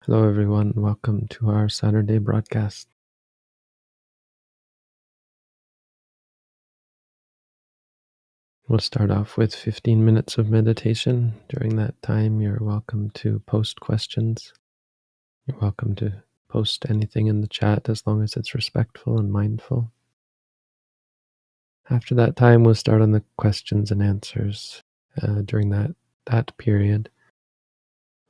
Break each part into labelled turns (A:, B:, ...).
A: Hello, everyone. Welcome to our Saturday broadcast. We'll start off with 15 minutes of meditation. During that time, you're welcome to post questions. You're welcome to post anything in the chat as long as it's respectful and mindful. After that time, we'll start on the questions and answers. During that period,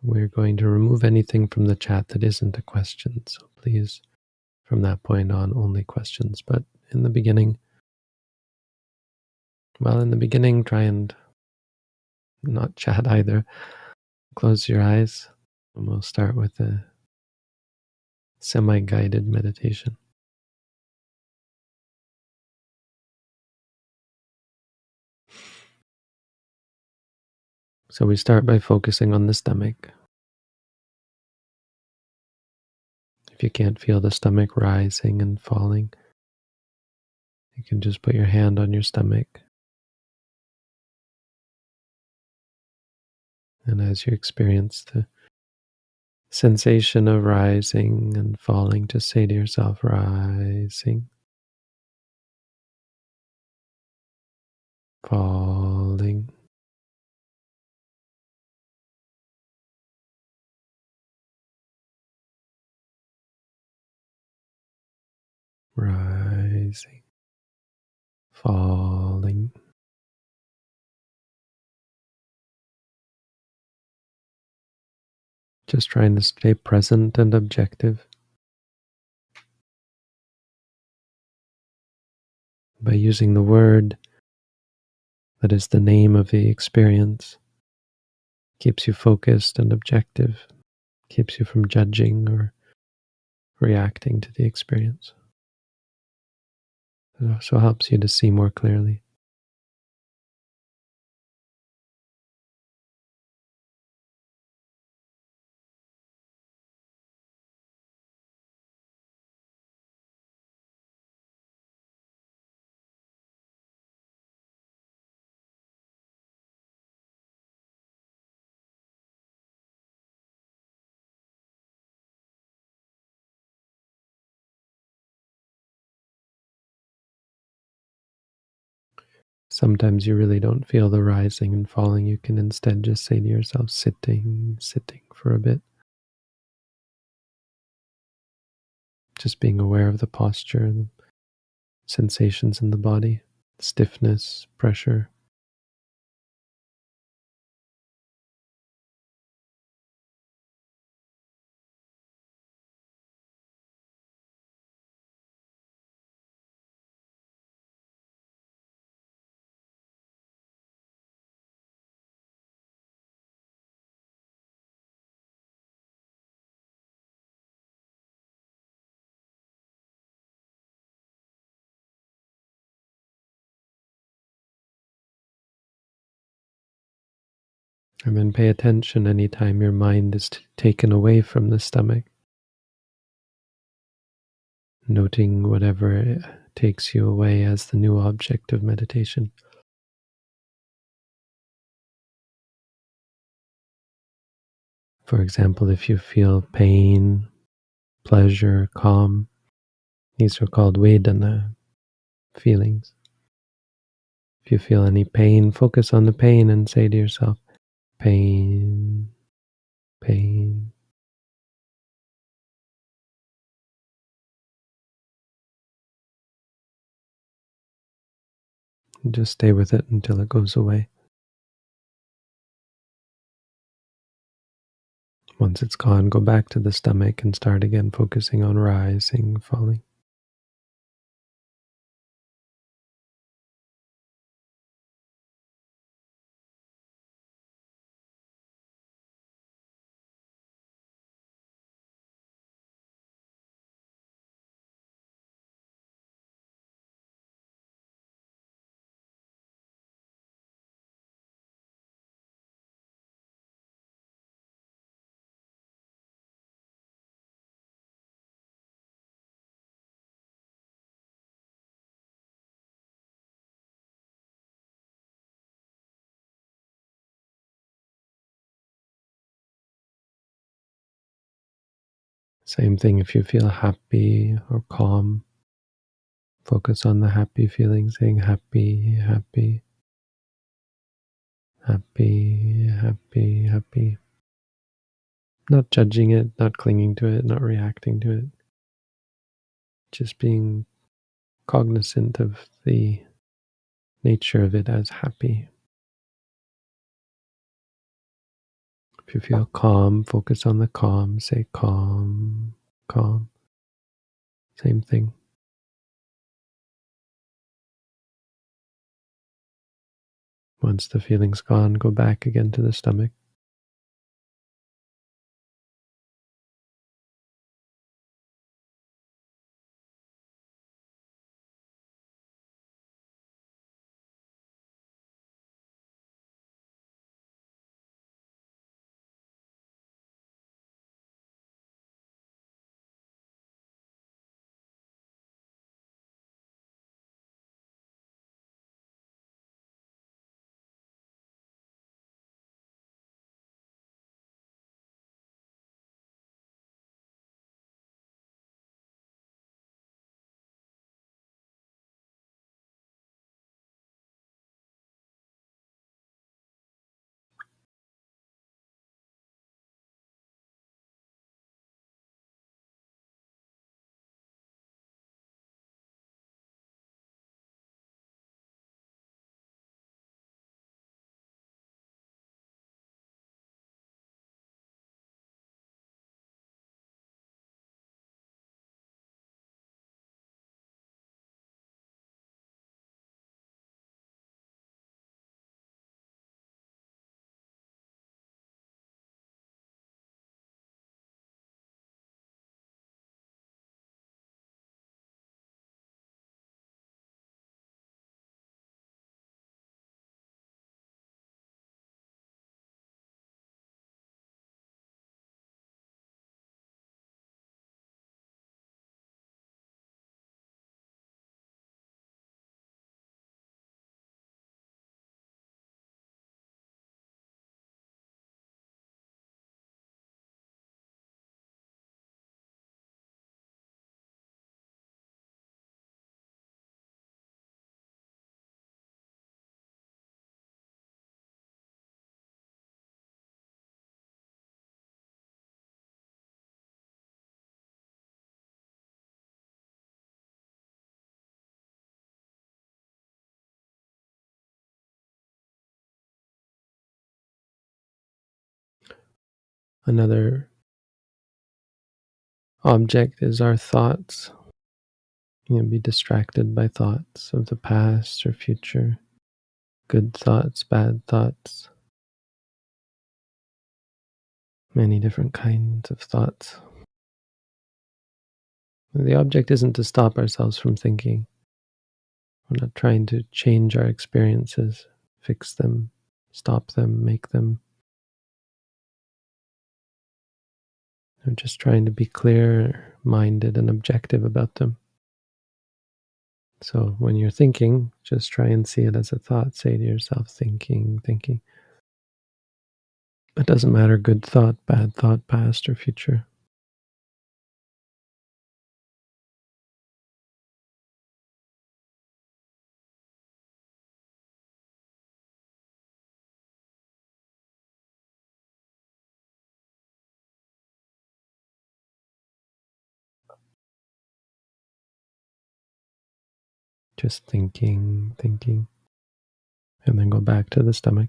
A: we're going to remove anything from the chat that isn't a question. So please, from that point on, only questions. But in the beginning, try and not chat either. Close your eyes, and we'll start with a semi-guided meditation. So we start by focusing on the stomach. If you can't feel the stomach rising and falling, you can just put your hand on your stomach. And as you experience the sensation of rising and falling, just say to yourself, rising, falling, rising, falling. Just trying to stay present and objective. By using the word that is the name of the experience, keeps you focused and objective, keeps you from judging or reacting to the experience. It also helps you to see more clearly. Sometimes you really don't feel the rising and falling. You can instead just say to yourself, sitting for a bit. Just being aware of the posture and the sensations in the body, stiffness, pressure. And then pay attention anytime your mind is taken away from the stomach, noting whatever takes you away as the new object of meditation. For example, if you feel pain, pleasure, calm, these are called Vedana, feelings. If you feel any pain, focus on the pain and say to yourself, pain, pain. And just stay with it until it goes away. Once it's gone, go back to the stomach and start again focusing on rising, falling. Same thing if you feel happy or calm. Focus on the happy feeling, saying happy, happy, happy, happy, happy. Not judging it, not clinging to it, not reacting to it. Just being cognizant of the nature of it as happy. If you feel calm, focus on the calm, say calm, calm. Same thing. Once the feeling's gone, go back again to the stomach. Another object is our thoughts. Be distracted by thoughts of the past or future, good thoughts, bad thoughts, many different kinds of thoughts. The object isn't to stop ourselves from thinking. We're not trying to change our experiences, fix them, stop them, make them. We're just trying to be clear-minded and objective about them. So when you're thinking, just try and see it as a thought. Say to yourself, thinking, thinking. It doesn't matter, good thought, bad thought, past or future. Just thinking, thinking. And then go back to the stomach.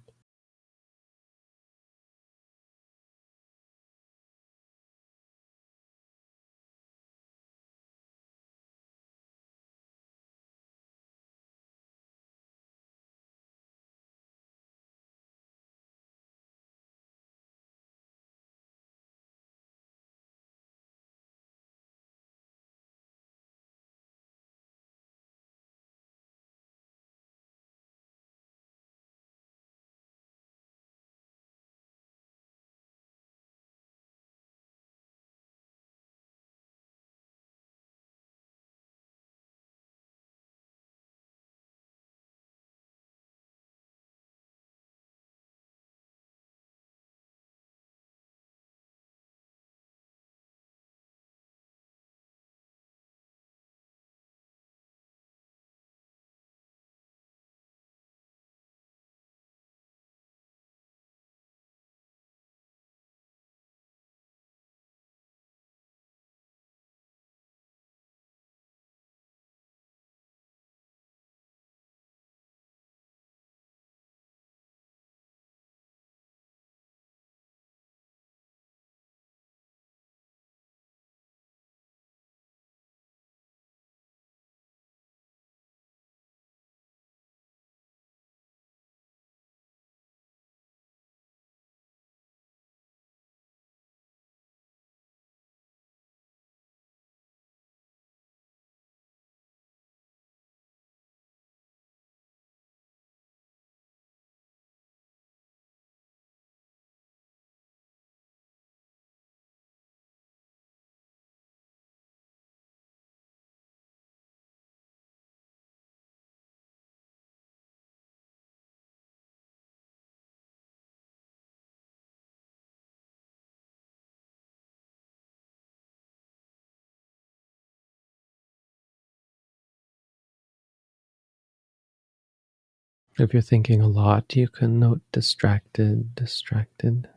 A: If you're thinking a lot, you can note distracted, distracted.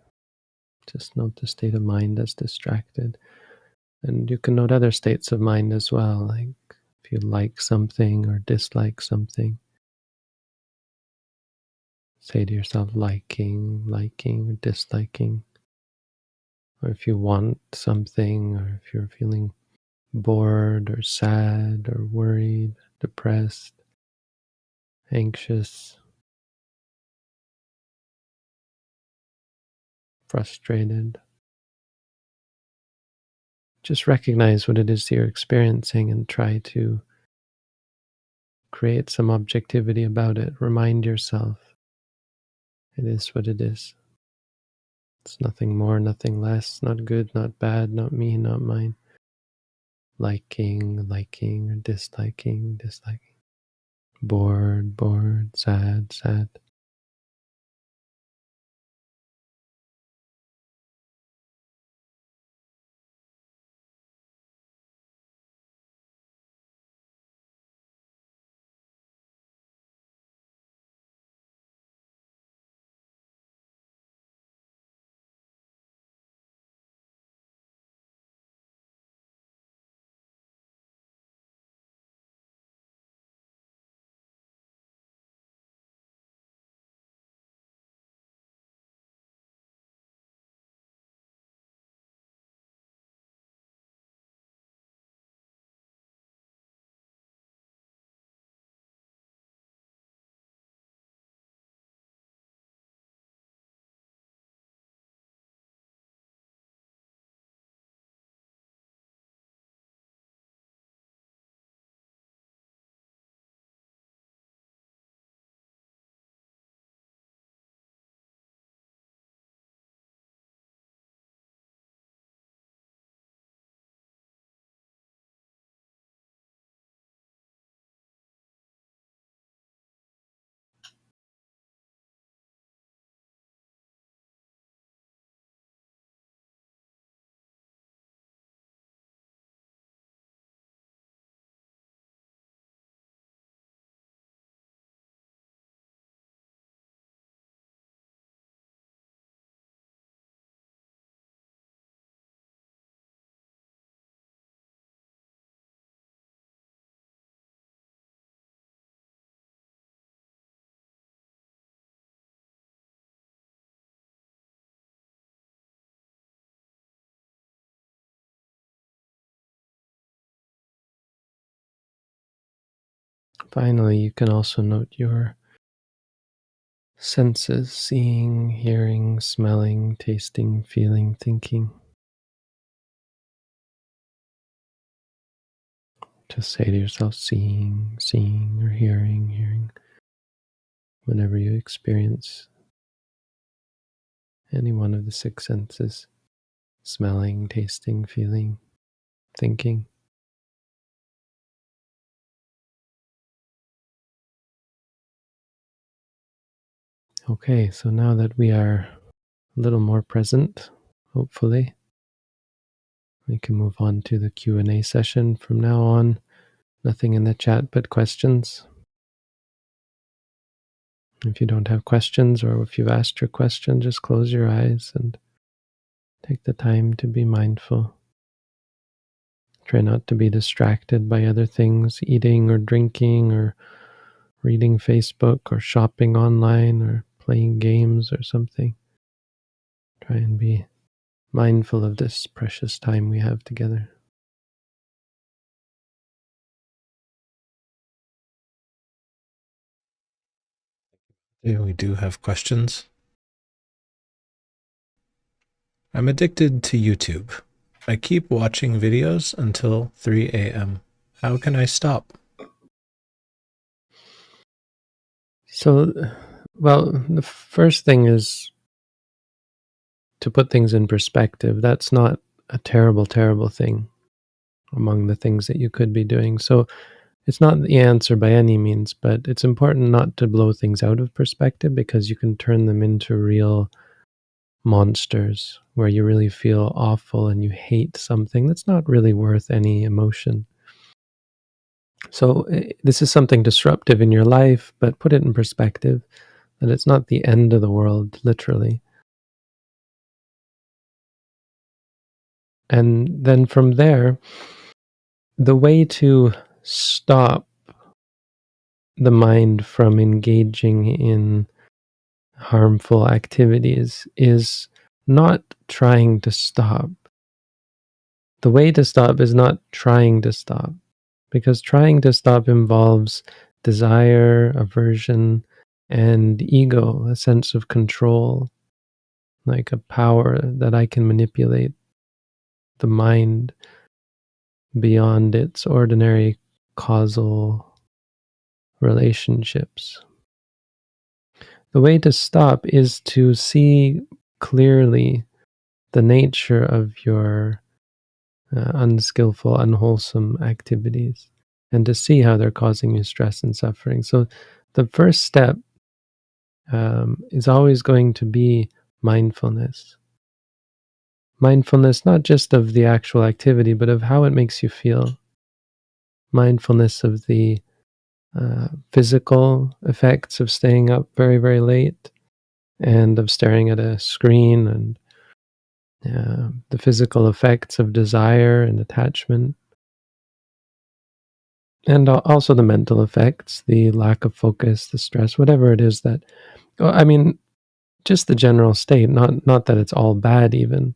A: Just note the state of mind as distracted. And you can note other states of mind as well, like if you like something or dislike something. Say to yourself, liking, liking, or disliking. Or if you want something, or if you're feeling bored or sad or worried, depressed, anxious, frustrated. Just recognize what it is you're experiencing and try to create some objectivity about it. Remind yourself it is what it is. It's nothing more, nothing less, not good, not bad, not me, not mine. Liking, liking, or disliking, disliking. Bored, bored, sad, sad. Finally, you can also note your senses: seeing, hearing, smelling, tasting, feeling, thinking. Just say to yourself, seeing, seeing, or hearing, hearing, whenever you experience any one of the six senses: smelling, tasting, feeling, thinking. Okay, so now that we are a little more present, hopefully, we can move on to the Q&A session from now on. Nothing in the chat but questions. If you don't have questions, or if you've asked your question, just close your eyes and take the time to be mindful. Try not to be distracted by other things, eating or drinking or reading Facebook or shopping online or playing games or something. Try and be mindful of this precious time we have together.
B: Yeah, we do have questions. I'm addicted to YouTube. I keep watching videos until 3 a.m. How can I stop?
A: So, well, the first thing is to put things in perspective. That's not a terrible, terrible thing among the things that you could be doing. So it's not the answer by any means, but it's important not to blow things out of perspective, because you can turn them into real monsters where you really feel awful and you hate something that's not really worth any emotion. So this is something disruptive in your life, but put it in perspective that it's not the end of the world, literally. And then from there, the way to stop the mind from engaging in harmful activities is not trying to stop. The way to stop is not trying to stop, because trying to stop involves desire, aversion, and ego, a sense of control, like a power that I can manipulate the mind beyond its ordinary causal relationships. The way to stop is to see clearly the nature of your unskillful, unwholesome activities, and to see how they're causing you stress and suffering. So the first step is always going to be mindfulness. Mindfulness, not just of the actual activity, but of how it makes you feel. Mindfulness of the physical effects of staying up very, very late and of staring at a screen, and the physical effects of desire and attachment, and also the mental effects, the lack of focus, the stress, whatever it is that, I mean, just the general state, not that it's all bad, even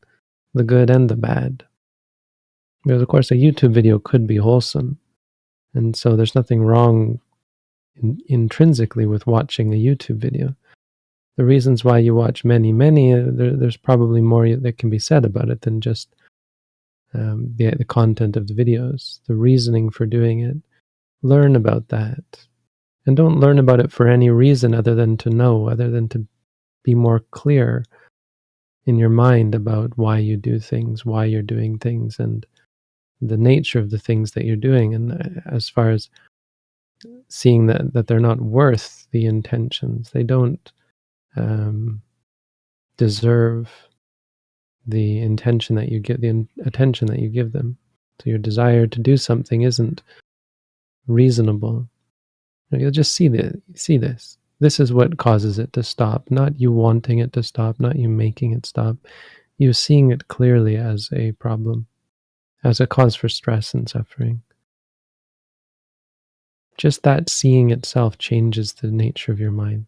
A: the good and the bad. Because, of course, a YouTube video could be wholesome, and so there's nothing wrong intrinsically with watching a YouTube video. The reasons why you watch many, there's probably more that can be said about it than just the content of the videos, the reasoning for doing it. Learn about that. And don't learn about it for any reason other than to know, other than to be more clear in your mind about why you do things, why you're doing things, and the nature of the things that you're doing. And as far as seeing that they're not worth the intentions, they don't deserve the intention that you give, the attention that you give them. So your desire to do something isn't reasonable. You'll just see this. This is what causes it to stop, not you wanting it to stop, not you making it stop. You seeing it clearly as a problem, as a cause for stress and suffering. Just that seeing itself changes the nature of your mind.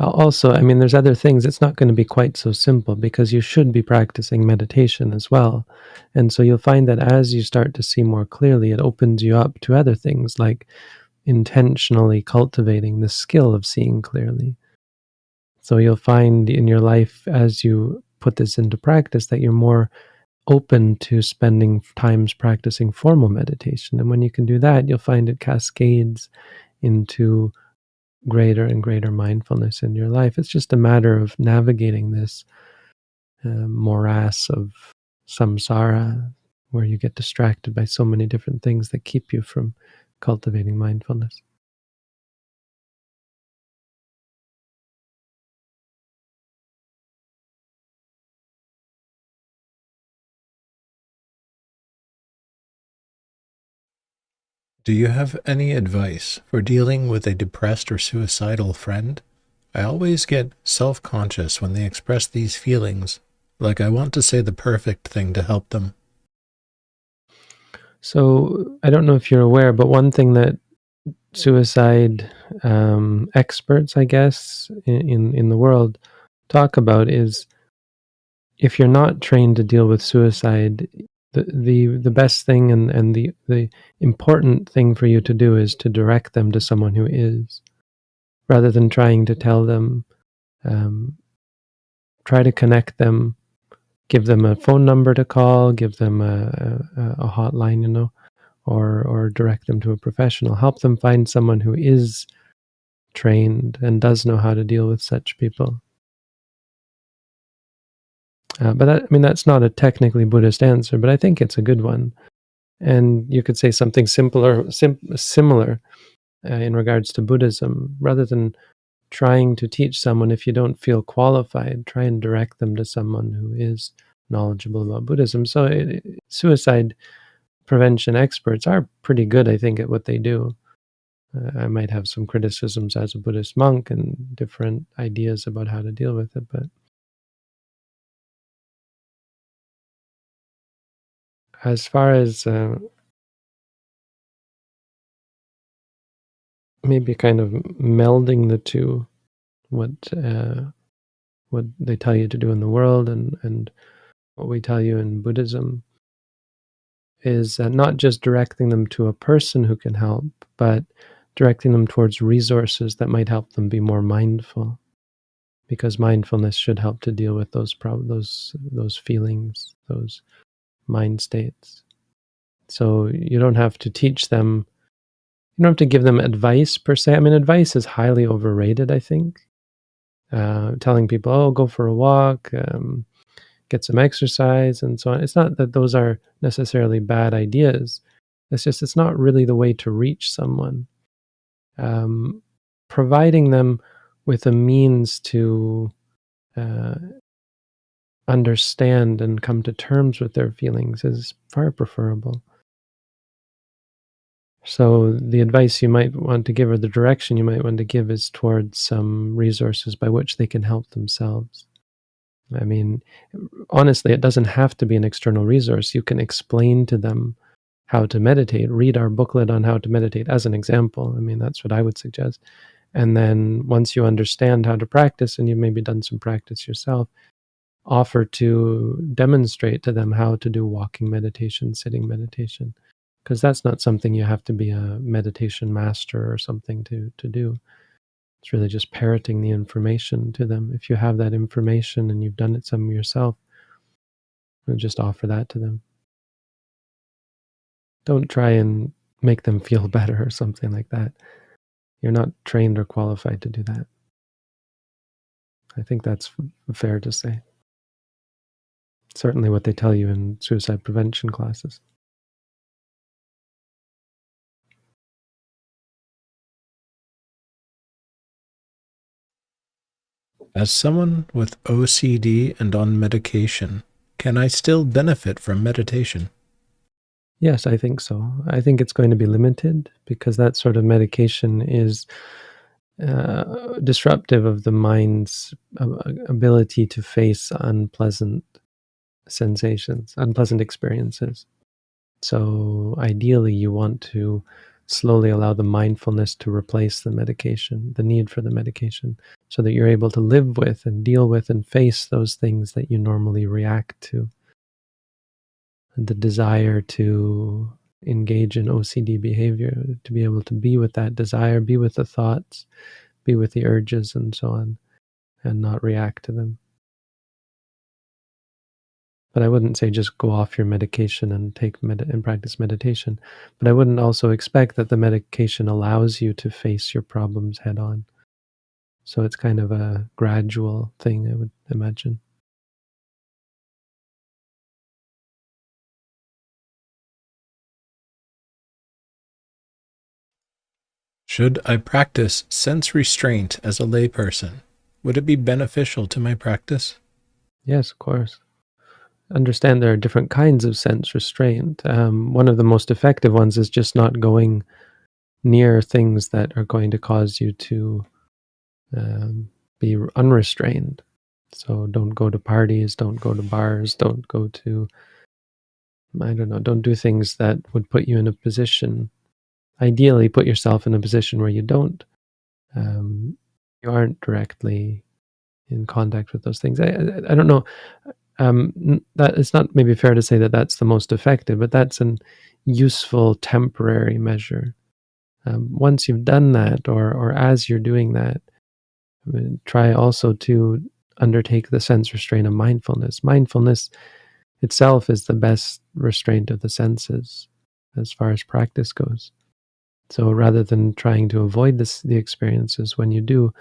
A: Also, I mean, there's other things. It's not going to be quite so simple because you should be practicing meditation as well. And so you'll find that as you start to see more clearly, it opens you up to other things like intentionally cultivating the skill of seeing clearly. So you'll find in your life, as you put this into practice, that you're more open to spending times practicing formal meditation. And when you can do that, you'll find it cascades into greater and greater mindfulness in your life. It's just a matter of navigating this morass of samsara, where you get distracted by so many different things that keep you from cultivating mindfulness.
B: Do you have any advice for dealing with a depressed or suicidal friend? I always get self-conscious when they express these feelings, like I want to say the perfect thing to help them.
A: So I don't know if you're aware, but one thing that suicide experts, I guess, in the world talk about is, if you're not trained to deal with suicide, the best thing and the important thing for you to do is to direct them to someone who is, rather than trying to tell them. Try to connect them, give them a phone number to call, give them a hotline, or direct them to a professional. Help them find someone who is trained and does know how to deal with such people. But that, I mean, that's not a technically Buddhist answer, but I think it's a good one. And you could say something similar in regards to Buddhism. Rather than trying to teach someone if you don't feel qualified, try and direct them to someone who is knowledgeable about Buddhism. So suicide prevention experts are pretty good, I think, at what they do. I might have some criticisms as a Buddhist monk and different ideas about how to deal with it, but as far as maybe kind of melding the two, what they tell you to do in the world and what we tell you in Buddhism, is not just directing them to a person who can help, but directing them towards resources that might help them be more mindful, because mindfulness should help to deal with those those feelings, those mind states. So you don't have to teach them, you don't have to give them advice per se. I mean, advice is highly overrated, I think. Telling people, oh, go for a walk, get some exercise, and so on. It's not that those are necessarily bad ideas. It's just, it's not really the way to reach someone. Providing them with a means to understand and come to terms with their feelings is far preferable. So the advice you might want to give, or the direction you might want to give, is towards some resources by which they can help themselves. I mean, honestly, it doesn't have to be an external resource. You can explain to them how to meditate. Read our booklet on how to meditate as an example. I mean, that's what I would suggest. And then once you understand how to practice, and you've maybe done some practice yourself, offer to demonstrate to them how to do walking meditation, sitting meditation, because that's not something you have to be a meditation master or something to do. It's really just parroting the information to them. If you have that information and you've done it some yourself, just offer that to them. Don't try and make them feel better or something like that. You're not trained or qualified to do that. I think that's fair to say. Certainly what they tell you in suicide prevention classes.
B: As someone with OCD and on medication, can I still benefit from meditation?
A: Yes, I think so. I think it's going to be limited, because that sort of medication is disruptive of the mind's ability to face unpleasant sensations, unpleasant experiences. So ideally, you want to slowly allow the mindfulness to replace the medication, the need for the medication, so that you're able to live with and deal with and face those things that you normally react to. And the desire to engage in O.C.D. behavior, to be able to be with that desire, be with the thoughts, be with the urges and so on, and not react to them. But I wouldn't say just go off your medication and and practice meditation. But I wouldn't also expect that the medication allows you to face your problems head on. So it's kind of a gradual thing, I would imagine.
B: Should I practice sense restraint as a layperson? Would it be beneficial to my practice?
A: Yes, of course. Understand there are different kinds of sense restraint. One of the most effective ones is just not going near things that are going to cause you to be unrestrained. So don't go to parties, don't go to bars, don't go to, I don't know, don't do things that would put you in a position, ideally put yourself in a position where um, you aren't directly in contact with those things. I don't know, that it's not maybe fair to say that that's the most effective, but that's an useful temporary measure. Once you've done that, or as you're doing that, I mean, try also to undertake the sense restraint of mindfulness. Mindfulness itself is the best restraint of the senses as far as practice goes. So rather than trying to avoid the experiences, when you do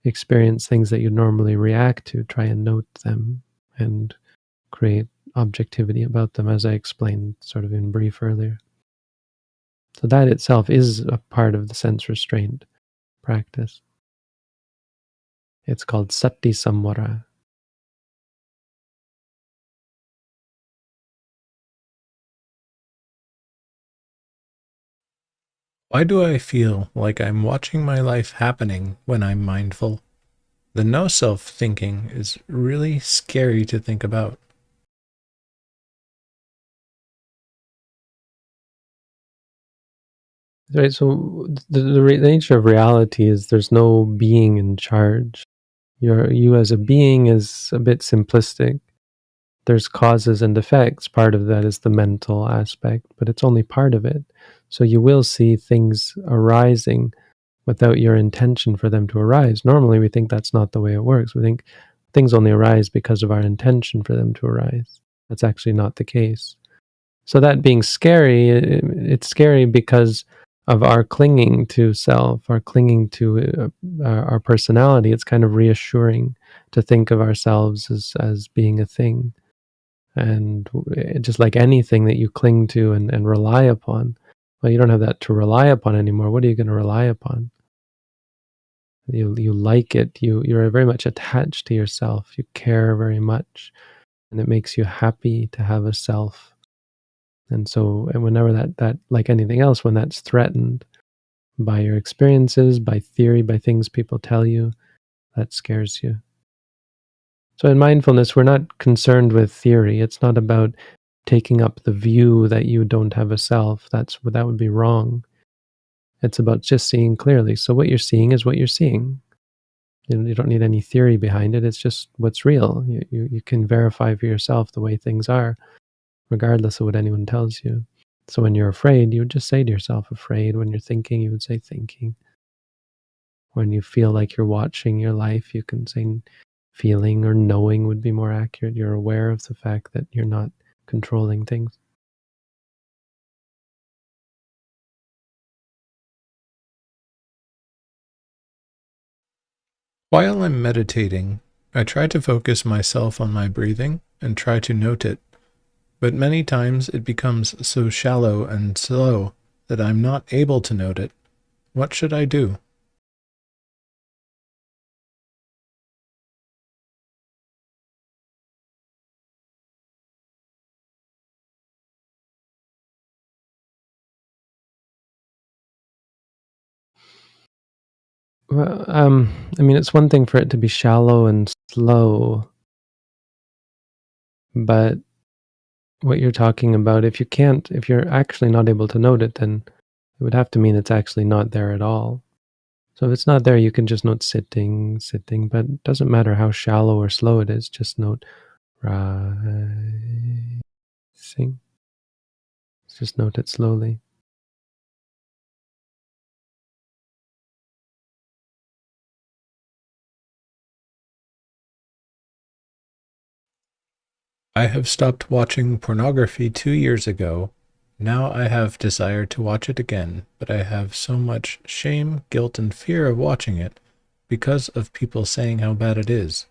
A: experience things that you normally react to, try and note them and create objectivity about them, as I explained sort of in brief earlier. So that itself is a part of the sense restraint practice. It's called sati samvara.
B: Why do I feel like I'm watching my life happening when I'm mindful? The no self thinking is really scary to think about.
A: Right, so the nature of reality is there's no being in charge. You as a being is a bit simplistic. There's causes and effects. Part of that is the mental aspect, but it's only part of it. So you will see things arising without your intention for them to arise. Normally, we think that's not the way it works. We think things only arise because of our intention for them to arise. That's actually not the case. So that being scary, it's scary because of our clinging to self, our clinging to our personality. It's kind of reassuring to think of ourselves as being a thing. And just like anything that you cling to and rely upon, well, you don't have that to rely upon anymore. What are you going to rely upon? You like it. You're very much attached to yourself. You care very much, and it makes you happy to have a self. And so, and whenever that like anything else, when that's threatened by your experiences, by theory, by things people tell you, that scares you. So in mindfulness, we're not concerned with theory. It's not about taking up the view that you don't have a self. That would be wrong. It's about just seeing clearly. So what you're seeing is what you're seeing. You don't need any theory behind it. It's just what's real. You can verify for yourself the way things are, regardless of what anyone tells you. So when you're afraid, you would just say to yourself, afraid. When you're thinking, you would say thinking. When you feel like you're watching your life, you can say feeling, or knowing would be more accurate. You're aware of the fact that you're not controlling things.
B: While I'm meditating, I try to focus myself on my breathing and try to note it, but many times it becomes so shallow and slow that I'm not able to note it. What should I do?
A: Well, I mean, it's one thing for it to be shallow and slow, but what you're talking about, if you're actually not able to note it, then it would have to mean it's actually not there at all. So if it's not there, you can just note sitting, sitting, but it doesn't matter how shallow or slow it is, just note rising. Just note it slowly.
B: I have stopped watching pornography 2 years ago. Now I have desire to watch it again, but I have so much shame, guilt, and fear of watching it because of people saying how bad it is.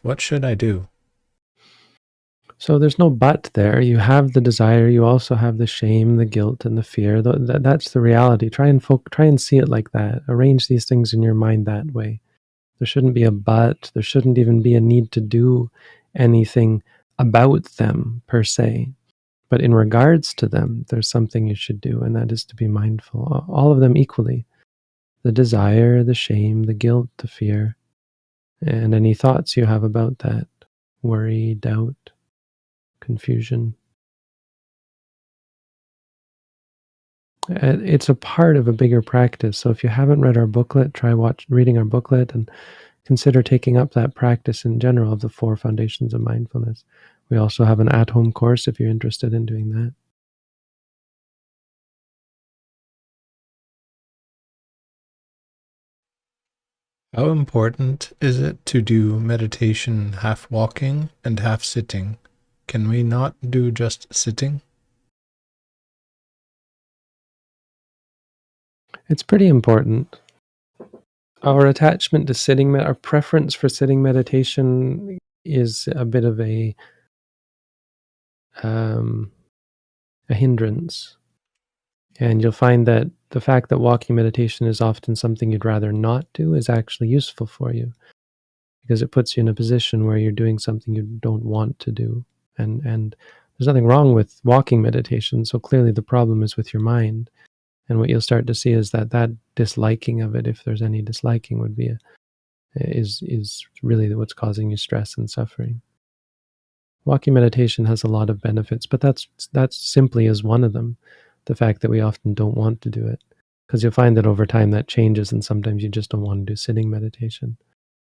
B: What should I do?
A: So there's no but there. You have the desire. You also have the shame, the guilt, and the fear. That's the reality. Try and see it like that. Arrange these things in your mind that way. There shouldn't be a but. There shouldn't even be a need to do anything about them per se. But in regards to them, there's something you should do, and that is to be mindful. All of them equally. The desire, the shame, the guilt, the fear, and any thoughts you have about that. Worry, doubt, confusion. It's a part of a bigger practice. So if you haven't read our booklet, try reading our booklet and consider taking up that practice in general of the 4 foundations of mindfulness. We also have an at-home course if you're interested in doing that.
B: How important is it to do meditation half walking and half sitting? Can we not do just sitting?
A: It's pretty important. Our attachment to sitting, our preference for sitting meditation is a bit of a hindrance. And you'll find that the fact that walking meditation is often something you'd rather not do is actually useful for you, because it puts you in a position where you're doing something you don't want to do. And there's nothing wrong with walking meditation, so clearly the problem is with your mind. And what you'll start to see is that disliking of it, if there's any disliking, would be is really what's causing you stress and suffering. Walking meditation has a lot of benefits, but that's simply is one of them. The fact that we often don't want to do it, because you'll find that over time that changes, and sometimes you just don't want to do sitting meditation,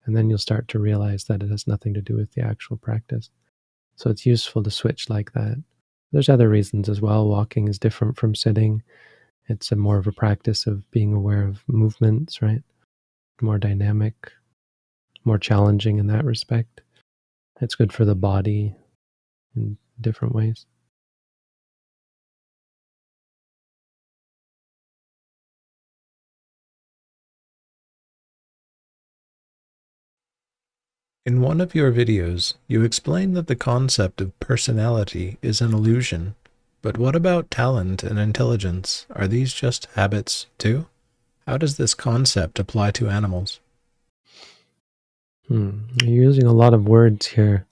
A: and then you'll start to realize that it has nothing to do with the actual practice. So it's useful to switch like that. There's other reasons as well. Walking is different from sitting. It's a more of a practice of being aware of movements, right? More dynamic, more challenging in that respect. It's good for the body in different ways.
B: In one of your videos, you explain that the concept of personality is an illusion. But what about talent and intelligence? Are these just habits too? How does this concept apply to animals?
A: You're using a lot of words here.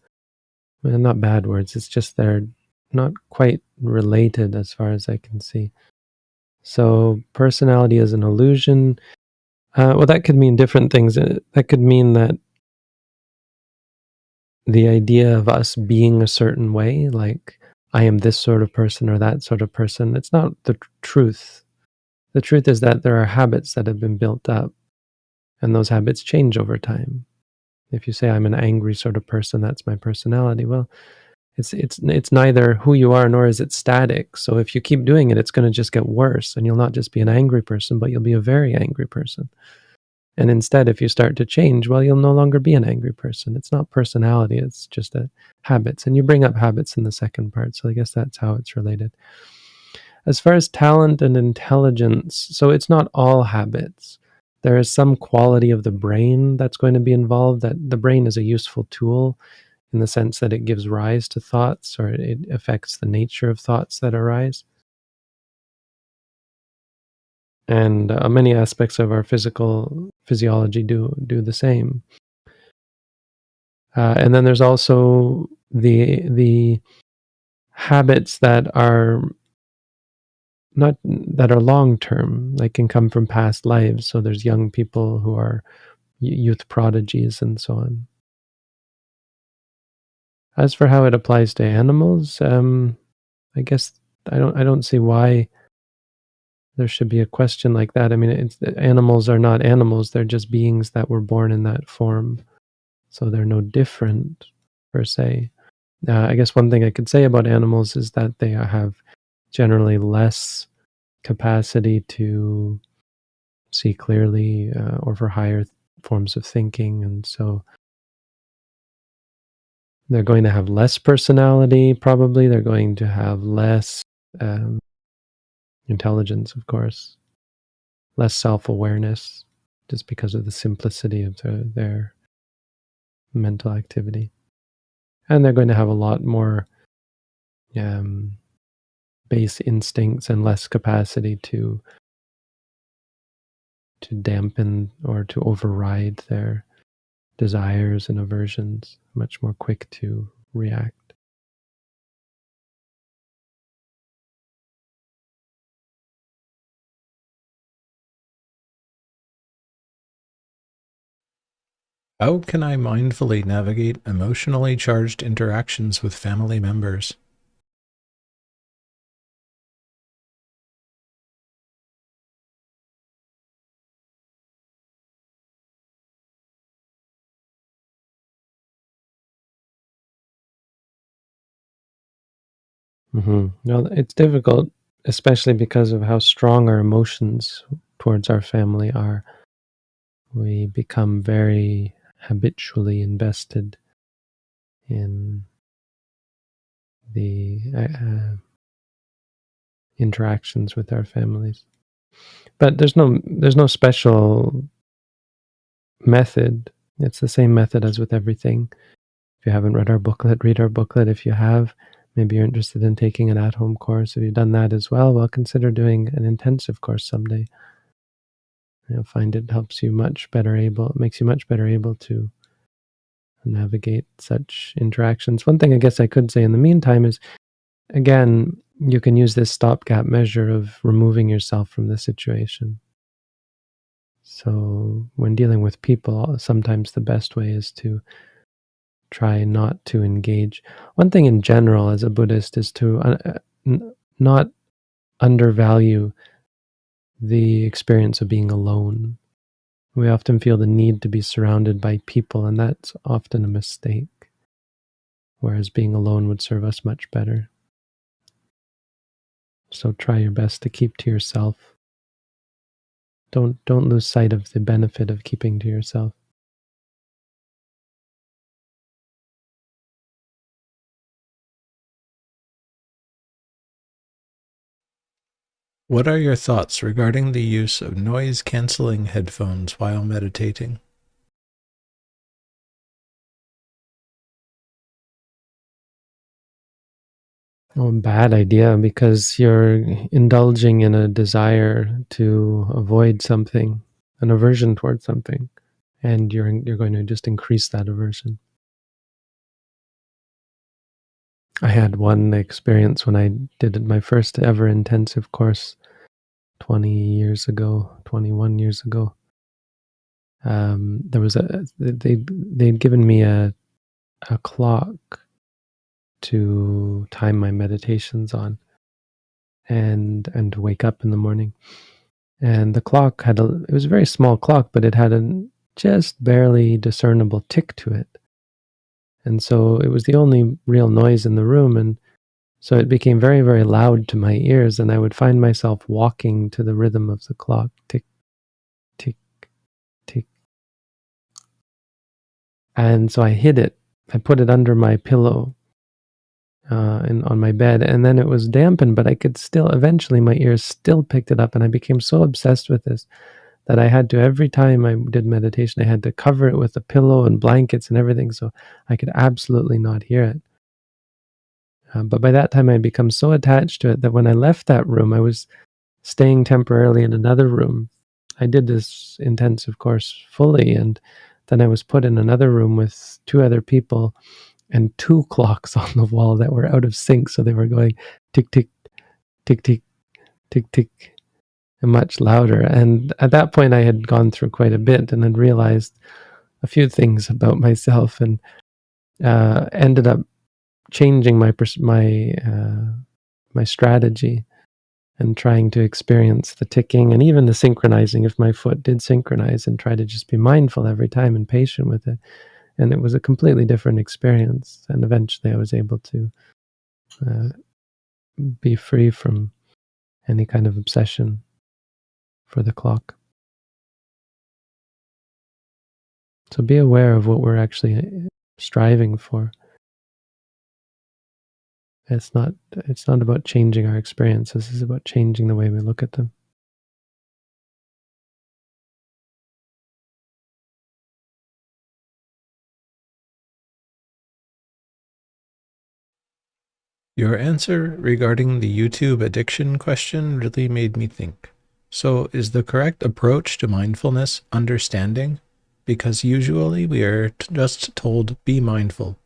A: Well, not bad words, it's just they're not quite related as far as I can see. So personality is an illusion. Well, that could mean different things. That could mean that the idea of us being a certain way, like I am this sort of person or that sort of person, it's not the truth. The truth is that there are habits that have been built up, and those habits change over time. If you say I'm an angry sort of person, that's my personality. Well, it's neither who you are nor is it static. So if you keep doing it, it's going to just get worse, and you'll not just be an angry person, but you'll be a very angry person. And instead, if you start to change, well, you'll no longer be an angry person. It's not personality, it's just habits. And you bring up habits in the second part, so I guess that's how it's related. As far as talent and intelligence, so it's not all habits. There is some quality of the brain that's going to be involved, that the brain is a useful tool in the sense that it gives rise to thoughts, or it affects the nature of thoughts that arise. And many aspects of our physiology do the same. And then there's also the habits that are not that are long term. They can come from past lives. So there's young people who are youth prodigies and so on. As for how it applies to animals, I guess I don't see why there should be a question like that. I mean, animals are not animals; they're just beings that were born in that form, so they're no different per se. I guess one thing I could say about animals is that they have generally less capacity to see clearly, or for higher forms of thinking, and so they're going to have less personality. Probably they're going to have less intelligence, of course, less self-awareness, just because of the simplicity of their mental activity. And they're going to have a lot more base instincts and less capacity to dampen or to override their desires and aversions, much more quick to react.
B: How can I mindfully navigate emotionally charged interactions with family members?
A: No, it's difficult, especially because of how strong our emotions towards our family are. We become very habitually invested in the interactions with our families. But there's no special method. It's the same method as with everything. If you haven't read our booklet, read our booklet. If you have, maybe you're interested in taking an at-home course. If you've done that as well, consider doing an intensive course someday. You'll find it helps you much better able, it makes you much better able to navigate such interactions. One thing I guess I could say in the meantime is, again, you can use this stopgap measure of removing yourself from the situation. So when dealing with people, sometimes the best way is to try not to engage. One thing in general as a Buddhist is to not undervalue the experience of being alone. We often feel the need to be surrounded by people, and that's often a mistake, whereas being alone would serve us much better. So try your best to keep to yourself. Don't lose sight of the benefit of keeping to yourself.
B: What are your thoughts regarding the use of noise-canceling headphones while meditating?
A: Oh, bad idea, because you're indulging in a desire to avoid something, an aversion towards something, and you're going to just increase that aversion. I had one experience when I did my first ever intensive course 20 years ago, 21 years ago. There was they'd given me a clock to time my meditations on, and to wake up in the morning. And the clock had it was a very small clock, but it had a just barely discernible tick to it. And so it was the only real noise in the room, and so it became very, very loud to my ears, and I would find myself walking to the rhythm of the clock, tick, tick, tick. And so I hid it. I put it under my pillow on my bed, and then it was dampened, but I could still, eventually my ears still picked it up, and I became so obsessed with this that I had to, every time I did meditation, I had to cover it with a pillow and blankets and everything so I could absolutely not hear it. But by that time, I had become so attached to it that when I left that room, I was staying temporarily in another room. I did this intensive course fully, and then I was put in another room with two other people and two clocks on the wall that were out of sync. So they were going tick, tick, tick, tick, tick, tick, and much louder. And at that point, I had gone through quite a bit and had realized a few things about myself, and ended up changing my strategy and trying to experience the ticking and even the synchronizing if my foot did synchronize, and try to just be mindful every time and patient with it. And it was a completely different experience. And eventually I was able to be free from any kind of obsession for the clock. So be aware of what we're actually striving for. It's not about changing our experiences, it's about changing the way we look at them.
B: Your answer regarding the YouTube addiction question really made me think. So is the correct approach to mindfulness understanding? Because usually we are just told, be mindful.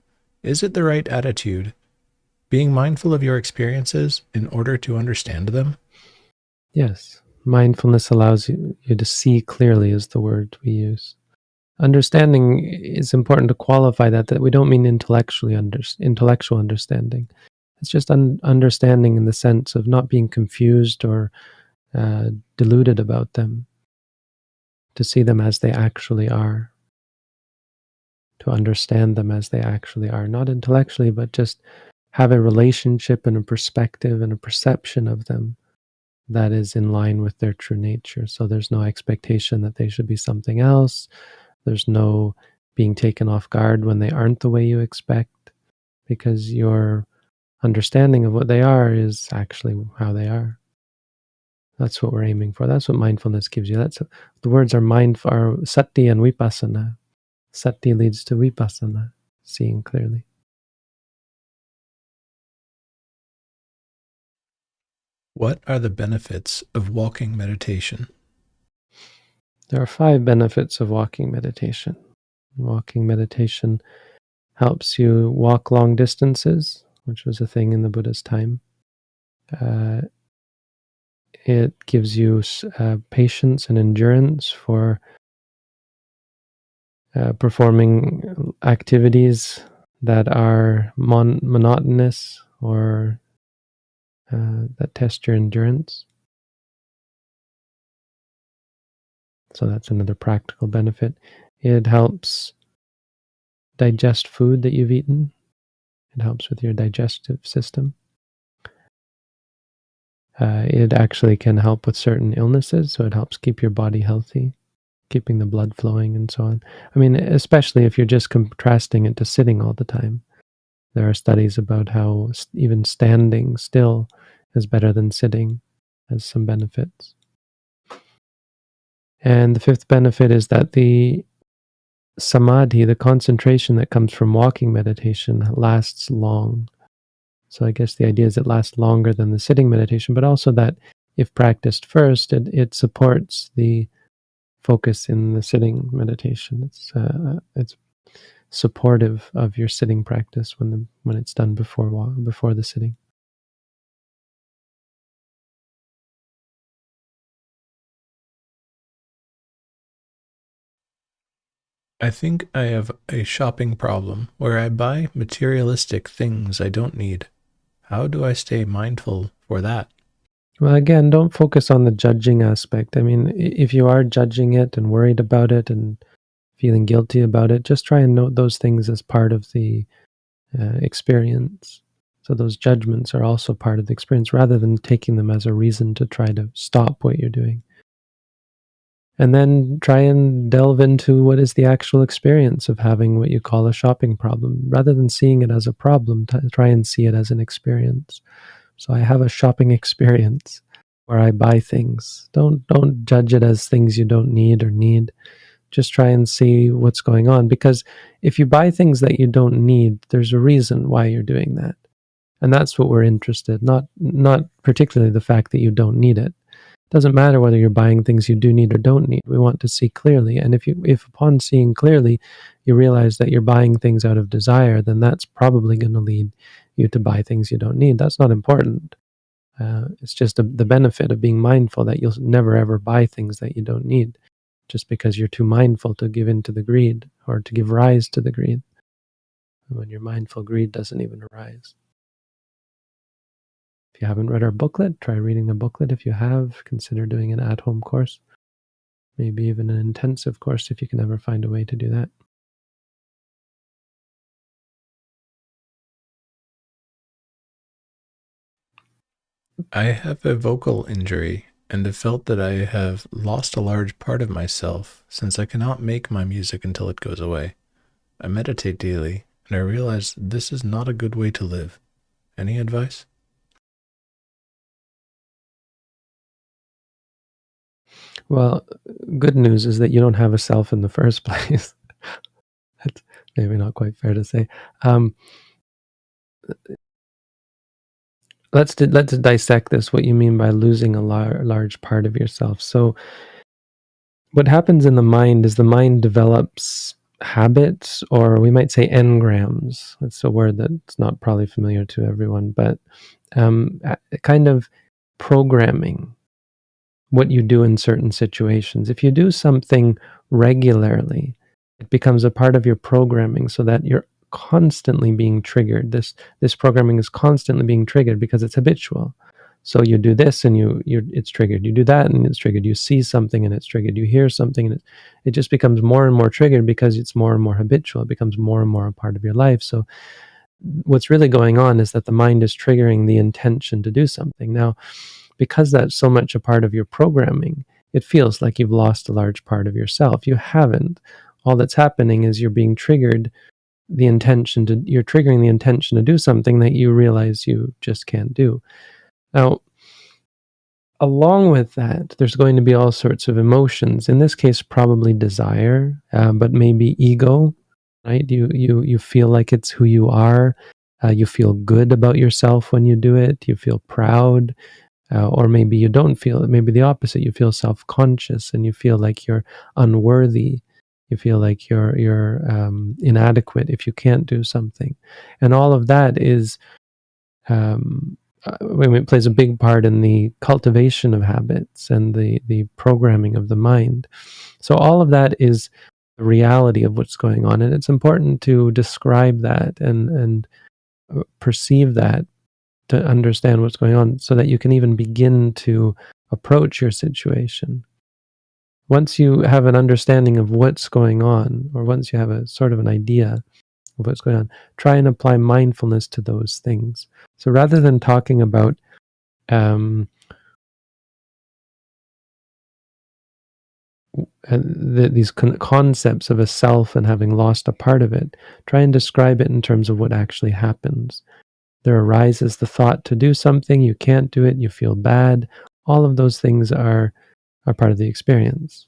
B: Is it the right attitude? Being mindful of your experiences in order to understand them?
A: Yes, mindfulness allows you to see clearly, is the word we use. Understanding is important to qualify that we don't mean intellectual understanding. It's just understanding in the sense of not being confused or deluded about them, to see them as they actually are, to understand them as they actually are, not intellectually, but just have a relationship and a perspective and a perception of them that is in line with their true nature. So there's no expectation that they should be something else. There's no being taken off guard when they aren't the way you expect, because your understanding of what they are is actually how they are. That's what we're aiming for. That's what mindfulness gives you. The words are sati and vipassana. Sati leads to vipassana, seeing clearly.
B: What are the benefits of walking meditation?
A: There are 5 benefits of walking meditation. Walking meditation helps you walk long distances, which was a thing in the Buddha's time. It gives you patience and endurance for performing activities that are monotonous or that test your endurance. So that's another practical benefit. It helps digest food that you've eaten. It helps with your digestive system. It actually can help with certain illnesses, so it helps keep your body healthy, keeping the blood flowing and so on. I mean, especially if you're just contrasting it to sitting all the time. There are studies about how even standing still is better than sitting, has some benefits. And the fifth benefit is that the samadhi, the concentration that comes from walking meditation, lasts long. So I guess the idea is it lasts longer than the sitting meditation, but also that if practiced first, it supports the focus in the sitting meditation. It's supportive of your sitting practice when it's done before the sitting.
B: I think I have a shopping problem where I buy materialistic things I don't need. How do I stay mindful for that?
A: Well, again, don't focus on the judging aspect. I mean, if you are judging it and worried about it and feeling guilty about it, just try and note those things as part of the experience. So those judgments are also part of the experience rather than taking them as a reason to try to stop what you're doing. And then try and delve into what is the actual experience of having what you call a shopping problem. Rather than seeing it as a problem, try and see it as an experience. So I have a shopping experience where I buy things. Don't judge it as things you don't need or need. Just try and see what's going on. Because if you buy things that you don't need, there's a reason why you're doing that. And that's what we're interested, not particularly the fact that you don't need it. It doesn't matter whether you're buying things you do need or don't need. We want to see clearly. And if upon seeing clearly you realize that you're buying things out of desire, then that's probably going to lead you to buy things you don't need. That's not important. It's just the benefit of being mindful that you'll never ever buy things that you don't need just because you're too mindful to give in to the greed or to give rise to the greed. When you're mindful, greed doesn't even arise. If you haven't read our booklet, try reading the booklet. If you have, consider doing an at-home course, maybe even an intensive course if you can ever find a way to do that.
B: I have a vocal injury and have felt that I have lost a large part of myself since I cannot make my music until it goes away. I meditate daily and I realize this is not a good way to live. Any advice?
A: Well, good news is that you don't have a self in the first place. That's maybe not quite fair to say. Let's dissect this, what you mean by losing a large part of yourself. So what happens in the mind is the mind develops habits, or we might say engrams. It's a word that's not probably familiar to everyone, but kind of programming what you do in certain situations. If you do something regularly, it becomes a part of your programming so that you're constantly being triggered. This programming is constantly being triggered because it's habitual. So you do this and it's triggered. You do that and it's triggered. You see something and it's triggered. You hear something and it just becomes more and more triggered because it's more and more habitual. It becomes more and more a part of your life. So what's really going on is that the mind is triggering the intention to do something. Now, because that's so much a part of your programming, it feels like you've lost a large part of yourself. You haven't. All that's happening is you're being triggered you're triggering the intention to do something that you realize you just can't do. Now, along with that, there's going to be all sorts of emotions. In this case, probably desire, but maybe ego, right? You feel like it's who you are. You feel good about yourself when you do it. You feel proud. Or maybe you don't feel it. Maybe the opposite. You feel self-conscious and you feel like you're unworthy. You feel like you're inadequate if you can't do something. And all of that is it plays a big part in the cultivation of habits and the programming of the mind. So all of that is the reality of what's going on, and it's important to describe that and perceive that, to understand what's going on, so that you can even begin to approach your situation. Once you have an understanding of what's going on, or once you have a sort of an idea of what's going on, try and apply mindfulness to those things. So rather than talking about these concepts of a self and having lost a part of it, try and describe it in terms of what actually happens. There arises the thought to do something, you can't do it, you feel bad. All of those things are part of the experience.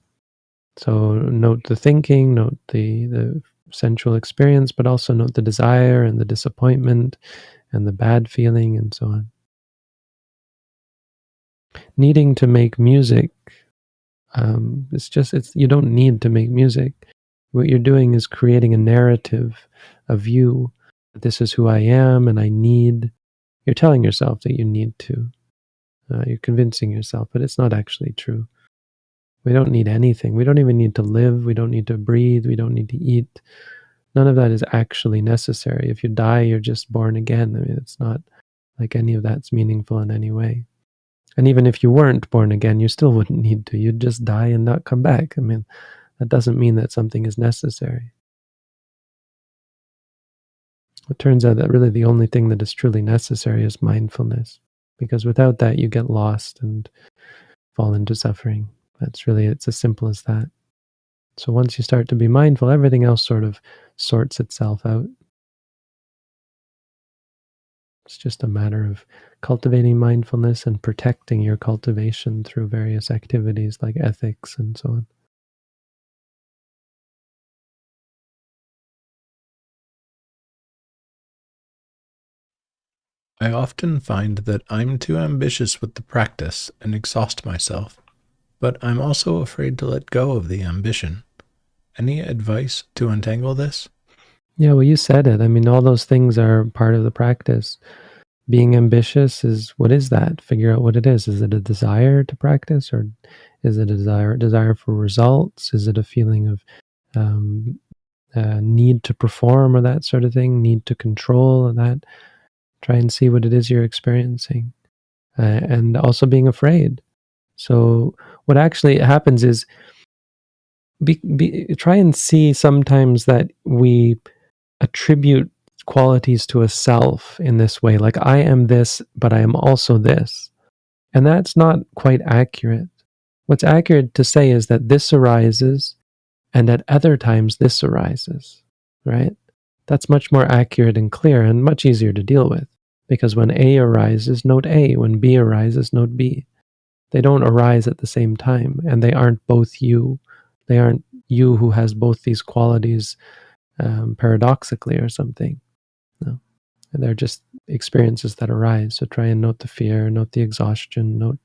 A: So note the thinking, note the sensual experience, but also note the desire and the disappointment and the bad feeling and so on. Needing to make music, it's you don't need to make music. What you're doing is creating a narrative of you. This is who I am, and I need. You're telling yourself that you need to. You're convincing yourself, but it's not actually true. We don't need anything. We don't even need to live. We don't need to breathe. We don't need to eat. None of that is actually necessary. If you die, you're just born again. I mean, it's not like any of that's meaningful in any way. And even if you weren't born again, you still wouldn't need to. You'd just die and not come back. I mean, that doesn't mean that something is necessary. It turns out that really the only thing that is truly necessary is mindfulness, because without that you get lost and fall into suffering. It's as simple as that. So once you start to be mindful, everything else sort of sorts itself out. It's just a matter of cultivating mindfulness and protecting your cultivation through various activities like ethics and so on.
B: I often find that I'm too ambitious with the practice and exhaust myself, but I'm also afraid to let go of the ambition. Any advice to untangle this?
A: Yeah, well, you said it. I mean, all those things are part of the practice. Being ambitious is, what is that? Figure out what it is. Is it a desire to practice, or is it a desire for results? Is it a feeling of need to perform, or that sort of thing? Need to control, or that? Try and see what it is you're experiencing, and also being afraid. So what actually happens is, try and see sometimes that we attribute qualities to a self in this way, like I am this, but I am also this. And that's not quite accurate. What's accurate to say is that this arises, and at other times this arises, right? That's much more accurate and clear and much easier to deal with, because when A arises, note A. When B arises, note B. They don't arise at the same time, and they aren't both you. They aren't you who has both these qualities paradoxically or something. No, they're just experiences that arise. So try and note the fear, note the exhaustion, note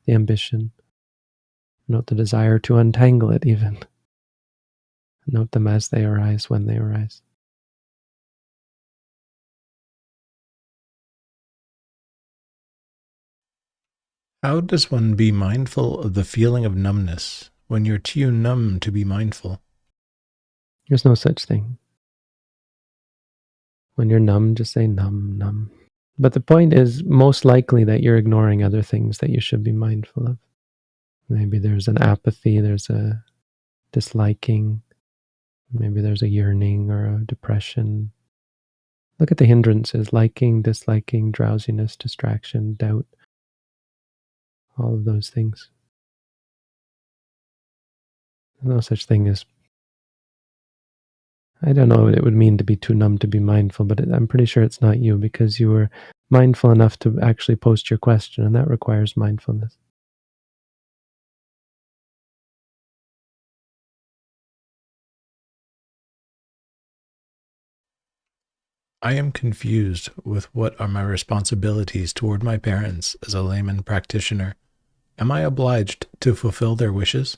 A: the ambition, note the desire to untangle it even. Note them as they arise, when they arise.
B: How does one be mindful of the feeling of numbness when you're too numb to be mindful?
A: There's no such thing. When you're numb, just say numb, numb. But the point is most likely that you're ignoring other things that you should be mindful of. Maybe there's an apathy, there's a disliking, maybe there's a yearning or a depression. Look at the hindrances: liking, disliking, drowsiness, distraction, doubt, all of those things. No such thing as, I don't know what it would mean to be too numb to be mindful, but I'm pretty sure it's not you, because you were mindful enough to actually post your question, and that requires mindfulness.
B: I am confused with what are my responsibilities toward my parents as a layman practitioner. Am I obliged to fulfill their wishes?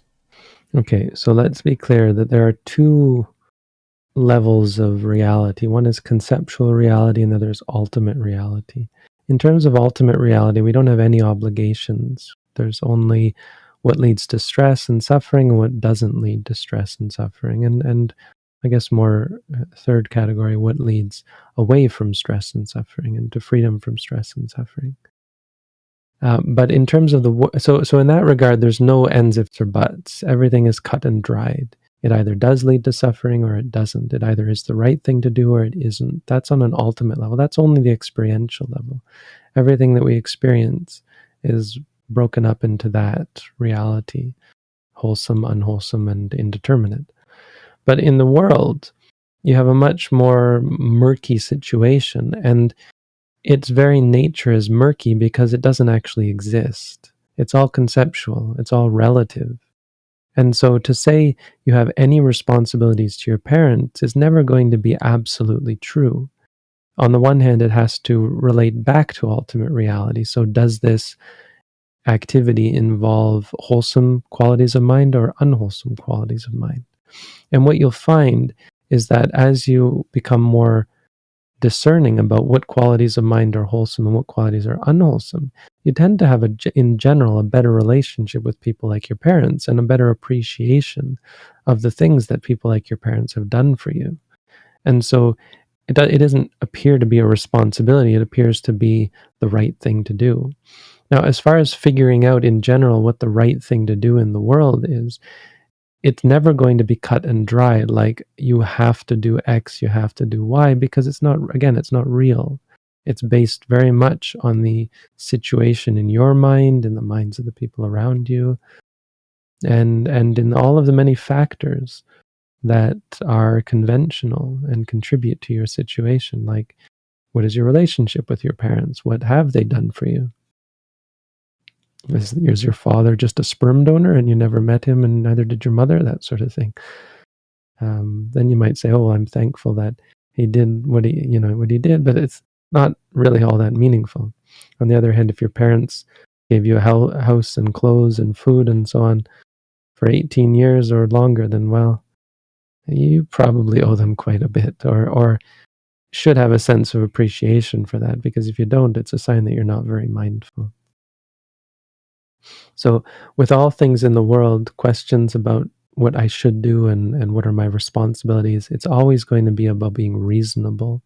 A: Okay, so let's be clear that there are two levels of reality. One is conceptual reality, and the other is ultimate reality. In terms of ultimate reality, we don't have any obligations. There's only what leads to stress and suffering and what doesn't lead to stress and suffering. And I guess more third category, what leads away from stress and suffering and to freedom from stress and suffering. But in terms of so in that regard, there's no ends, ifs, or buts. Everything is cut and dried. It either does lead to suffering or it doesn't. It either is the right thing to do or it isn't. That's on an ultimate level. That's only the experiential level. Everything that we experience is broken up into that reality, wholesome, unwholesome, and indeterminate. But in the world, you have a much more murky situation, and its very nature is murky because it doesn't actually exist. It's all conceptual, it's all relative. And so to say you have any responsibilities to your parents is never going to be absolutely true. On the one hand, it has to relate back to ultimate reality. So does this activity involve wholesome qualities of mind or unwholesome qualities of mind? And what you'll find is that as you become more discerning about what qualities of mind are wholesome and what qualities are unwholesome, you tend to have, in general, a better relationship with people like your parents and a better appreciation of the things that people like your parents have done for you. And so it doesn't appear to be a responsibility, it appears to be the right thing to do. Now, as far as figuring out in general what the right thing to do in the world is, it's never going to be cut and dry, like you have to do X, you have to do Y, because it's not real. It's based very much on the situation in your mind, in the minds of the people around you, and in all of the many factors that are conventional and contribute to your situation. Like, what is your relationship with your parents? What have they done for you? Is your father just a sperm donor and you never met him and neither did your mother? That sort of thing. Then you might say, oh, I'm thankful that he did what he did, but it's not really all that meaningful. On the other hand, if your parents gave you a house and clothes and food and so on for 18 years or longer, then, well, you probably owe them quite a bit, or should have a sense of appreciation for that, because if you don't, it's a sign that you're not very mindful. So with all things in the world, questions about what I should do and what are my responsibilities, it's always going to be about being reasonable,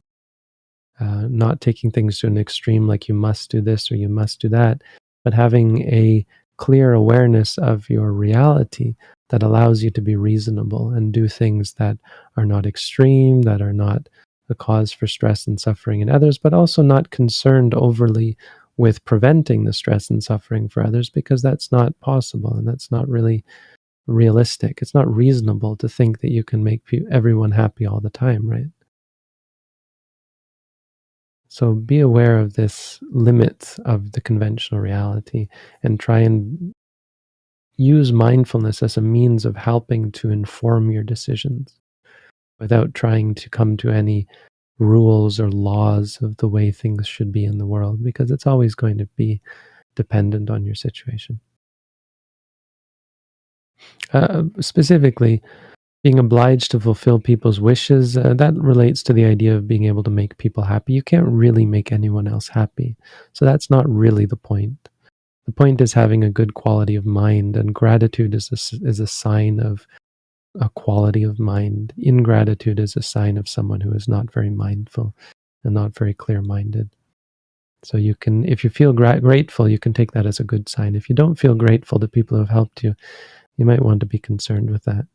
A: not taking things to an extreme like you must do this or you must do that, but having a clear awareness of your reality that allows you to be reasonable and do things that are not extreme, that are not a cause for stress and suffering in others, but also not concerned overly with preventing the stress and suffering for others, because that's not possible and that's not really realistic. It's not reasonable to think that you can make everyone happy all the time, right? So be aware of this limit of the conventional reality and try and use mindfulness as a means of helping to inform your decisions without trying to come to any rules or laws of the way things should be in the world, because it's always going to be dependent on your situation. Specifically, being obliged to fulfill people's wishes, that relates to the idea of being able to make people happy. You can't really make anyone else happy. So that's not really the point. The point is having a good quality of mind, and gratitude is a sign of a quality of mind. Ingratitude is a sign of someone who is not very mindful and not very clear-minded. So you can, if you feel grateful, you can take that as a good sign. If you don't feel grateful to people who have helped you, you might want to be concerned with that.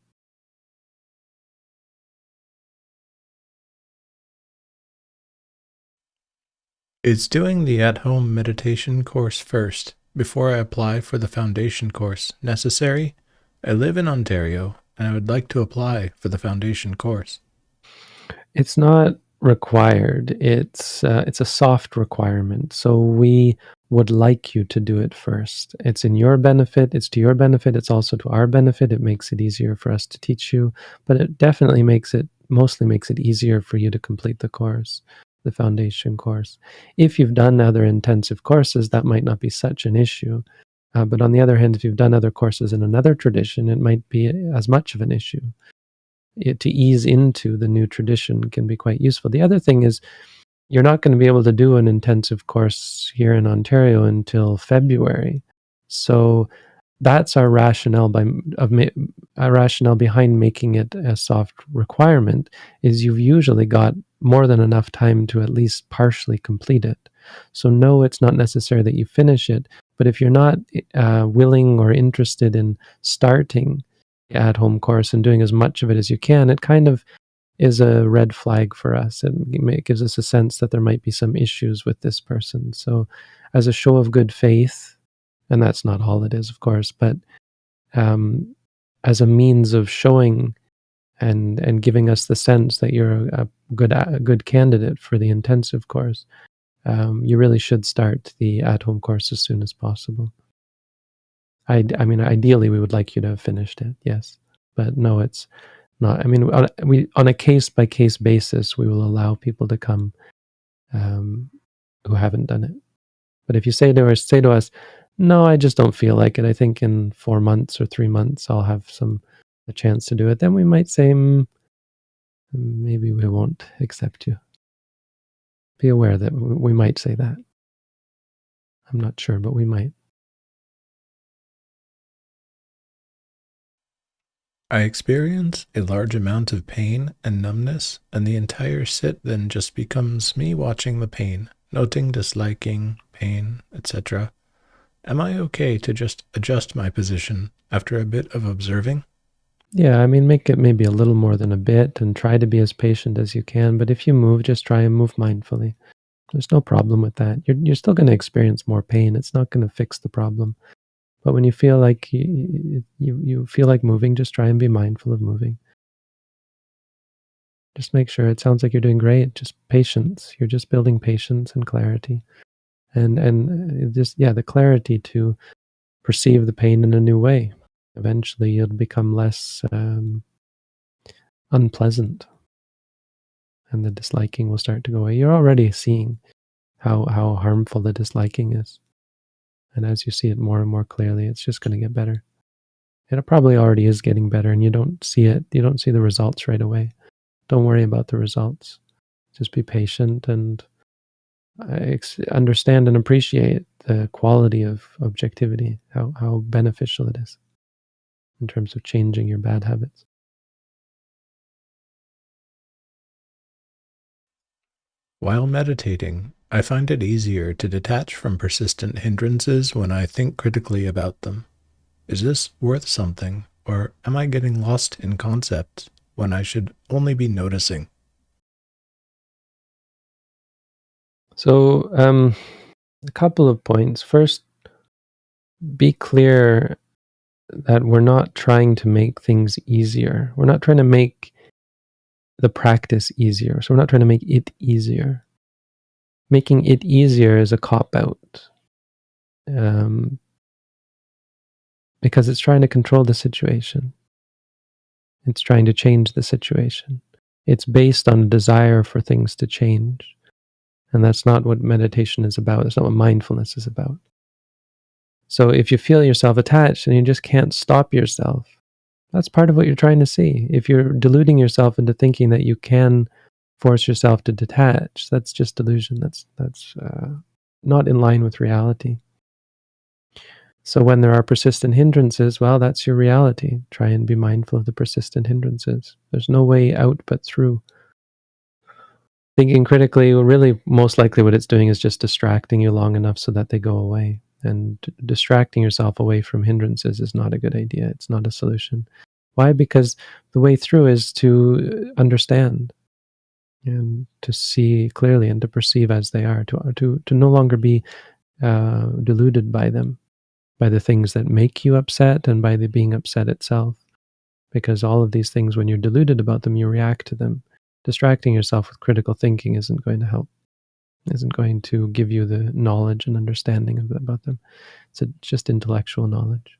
B: Is doing the at-home meditation course first, before I apply for the foundation course, necessary? I live in Ontario, and I would like to apply for the foundation course.
A: It's not required. It's a soft requirement. So we would like you to do it first. It's in your benefit. It's to your benefit. It's also to our benefit. It makes it easier for us to teach you, but it definitely mostly makes it easier for you to complete the course, the foundation course. If you've done other intensive courses, that might not be such an issue. But on the other hand, if you've done other courses in another tradition, it might be as much of an issue. To ease into the new tradition can be quite useful. The other thing is, you're not going to be able to do an intensive course here in Ontario until February. So that's our rationale behind making it a soft requirement, is you've usually got more than enough time to at least partially complete it. So no, it's not necessary that you finish it, but if you're not willing or interested in starting the at-home course and doing as much of it as you can, it kind of is a red flag for us. It gives us a sense that there might be some issues with this person. So as a show of good faith, and that's not all it is, of course, but as a means of showing and giving us the sense that you're a good candidate for the intensive course, you really should start the at-home course as soon as possible. I mean, ideally, we would like you to have finished it, yes, but no, it's not. I mean, on a case-by-case basis, we will allow people to come who haven't done it. But if you say to us, no, I just don't feel like it. I think in 4 months or 3 months I'll have a chance to do it. Then we might say, maybe we won't accept you. Be aware that we might say that. I'm not sure, but we might.
B: I experience a large amount of pain and numbness, and the entire sit then just becomes me watching the pain, noting, disliking, pain, etc. Am I okay to just adjust my position after a bit of observing?
A: Yeah, I mean, make it maybe a little more than a bit and try to be as patient as you can. But if you move, just try and move mindfully. There's no problem with that. You're still going to experience more pain. It's not going to fix the problem. But when you feel like you feel like moving, just try and be mindful of moving. Just make sure. It sounds like you're doing great. Just patience. You're just building patience and clarity, and just the clarity to perceive the pain in a new way. Eventually, it'll become less unpleasant, and the disliking will start to go away. You're already seeing how harmful the disliking is, and as you see it more and more clearly, it's just going to get better. It probably already is getting better, and you don't see it. You don't see the results right away. Don't worry about the results. Just be patient and understand and appreciate the quality of objectivity, how beneficial it is in terms of changing your bad habits.
B: While meditating, I find it easier to detach from persistent hindrances when I think critically about them. Is this worth something, or am I getting lost in concepts when I should only be noticing?
A: So, a couple of points. First, be clear that we're not trying to make things easier. We're not trying to make the practice easier. So we're not trying to make it easier. Making it easier is a cop-out, because it's trying to control the situation. It's trying to change the situation. It's based on a desire for things to change. And that's not what meditation is about. That's not what mindfulness is about. So if you feel yourself attached and you just can't stop yourself, that's part of what you're trying to see. If you're deluding yourself into thinking that you can force yourself to detach, that's just delusion. That's not in line with reality. So when there are persistent hindrances, well, that's your reality. Try and be mindful of the persistent hindrances. There's no way out but through. Thinking critically, really, most likely what it's doing is just distracting you long enough so that they go away. And distracting yourself away from hindrances is not a good idea. It's not a solution. Why? Because the way through is to understand and to see clearly and to perceive as they are, to no longer be deluded by them, by the things that make you upset and by the being upset itself. Because all of these things, when you're deluded about them, you react to them. Distracting yourself with critical thinking isn't going to help, isn't going to give you the knowledge and understanding about them. It's just intellectual knowledge.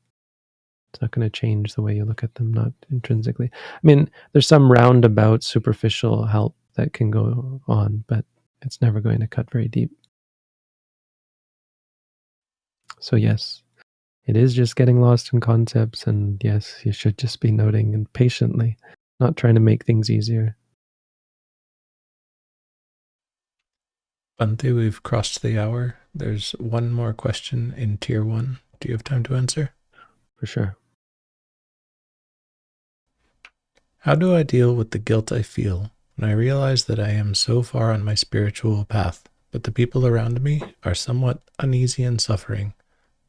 A: It's not going to change the way you look at them, not intrinsically. I mean, there's some roundabout, superficial help that can go on, but it's never going to cut very deep. So yes, it is just getting lost in concepts, and yes, you should just be noting and patiently, not trying to make things easier.
B: Bante, we've crossed the hour. There's one more question in Tier 1. Do you have time to answer?
A: For sure.
B: How do I deal with the guilt I feel when I realize that I am so far on my spiritual path, but the people around me are somewhat uneasy and suffering,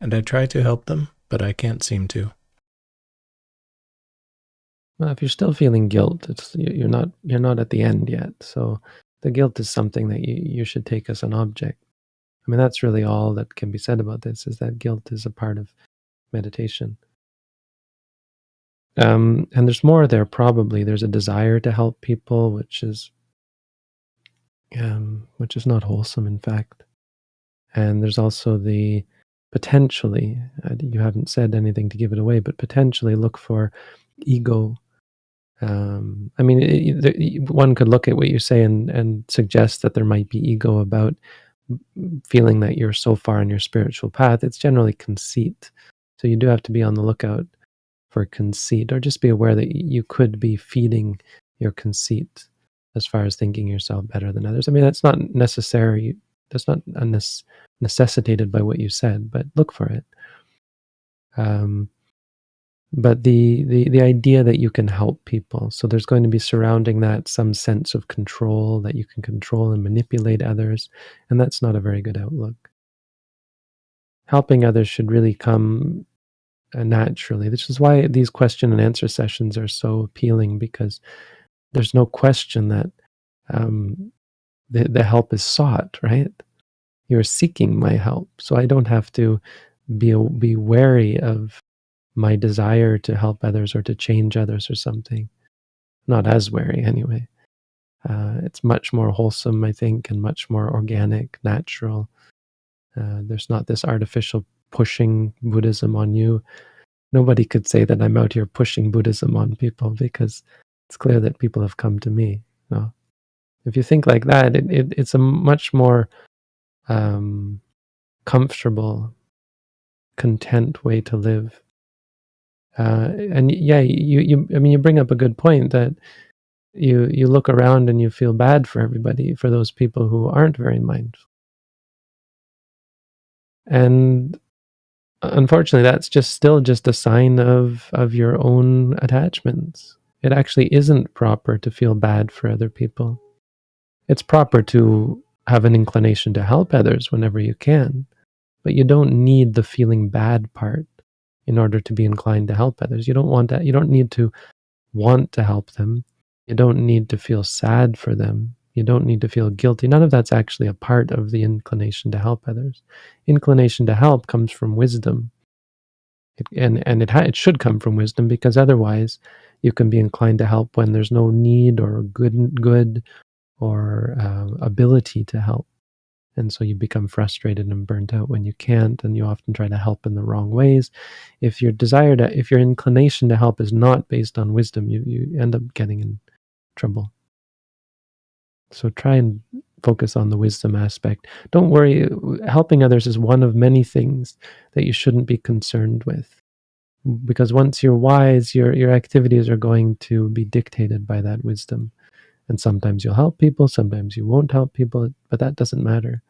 B: and I try to help them, but I can't seem to?
A: Well, if you're still feeling guilt, you're not at the end yet. So the guilt is something that you should take as an object. I mean, that's really all that can be said about this, is that guilt is a part of meditation. And there's more there, probably. There's a desire to help people, which is not wholesome, in fact. And there's also the potentially, you haven't said anything to give it away, but potentially look for ego. I mean, one could look at what you say and suggest that there might be ego about feeling that you're so far on your spiritual path. It's generally conceit. So you do have to be on the lookout for conceit, or just be aware that you could be feeding your conceit as far as thinking yourself better than others. I mean, that's not necessary. That's not necessitated by what you said, but look for it. But the idea that you can help people, so there's going to be surrounding that some sense of control, that you can control and manipulate others, and that's not a very good outlook. Helping others should really come naturally. This is why these question and answer sessions are so appealing, because there's no question that the help is sought, right? You're seeking my help, so I don't have to be wary of my desire to help others or to change others or something. Not as wary, anyway. It's much more wholesome, I think, and much more organic, natural. There's not this artificial pushing Buddhism on you. Nobody could say that I'm out here pushing Buddhism on people, because it's clear that people have come to me. No. If you think like that, it's a much more comfortable, content way to live. And yeah, you bring up a good point, that you look around and you feel bad for everybody, for those people who aren't very mindful. And unfortunately, that's still just a sign of your own attachments. It actually isn't proper to feel bad for other people. It's proper to have an inclination to help others whenever you can, but you don't need the feeling bad part in order to be inclined to help others. You don't want that. You don't need to want to help them. You don't need to feel sad for them. You don't need to feel guilty. None of that's actually a part of the inclination to help others. Inclination to help comes from wisdom. It should come from wisdom, because otherwise you can be inclined to help when there's no need or good or ability to help. And so you become frustrated and burnt out when you can't, and you often try to help in the wrong ways. If your inclination to help is not based on wisdom, you end up getting in trouble. So try and focus on the wisdom aspect. Don't worry, helping others is one of many things that you shouldn't be concerned with. Because once you're wise, your activities are going to be dictated by that wisdom. And sometimes you'll help people, sometimes you won't help people, but that doesn't matter.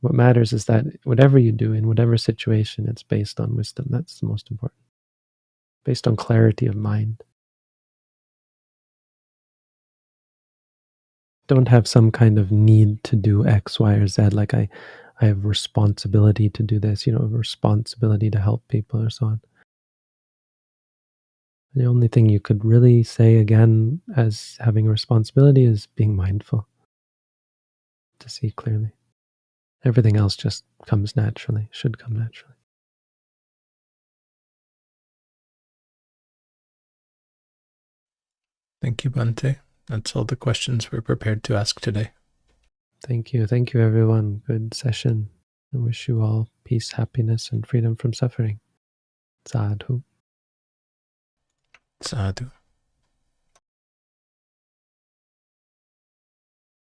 A: What matters is that whatever you do, in whatever situation, it's based on wisdom. That's the most important. Based on clarity of mind. Don't have some kind of need to do X, Y, or Z, like I have responsibility to do this, responsibility to help people or so on. The only thing you could really say again as having a responsibility is being mindful, to see clearly. Everything else just comes naturally, should come naturally.
B: Thank you, Bante. That's all the questions we're prepared to ask today.
A: Thank you. Thank you, everyone. Good session. I wish you all peace, happiness, and freedom from suffering. Sadhu.
B: Sadhu.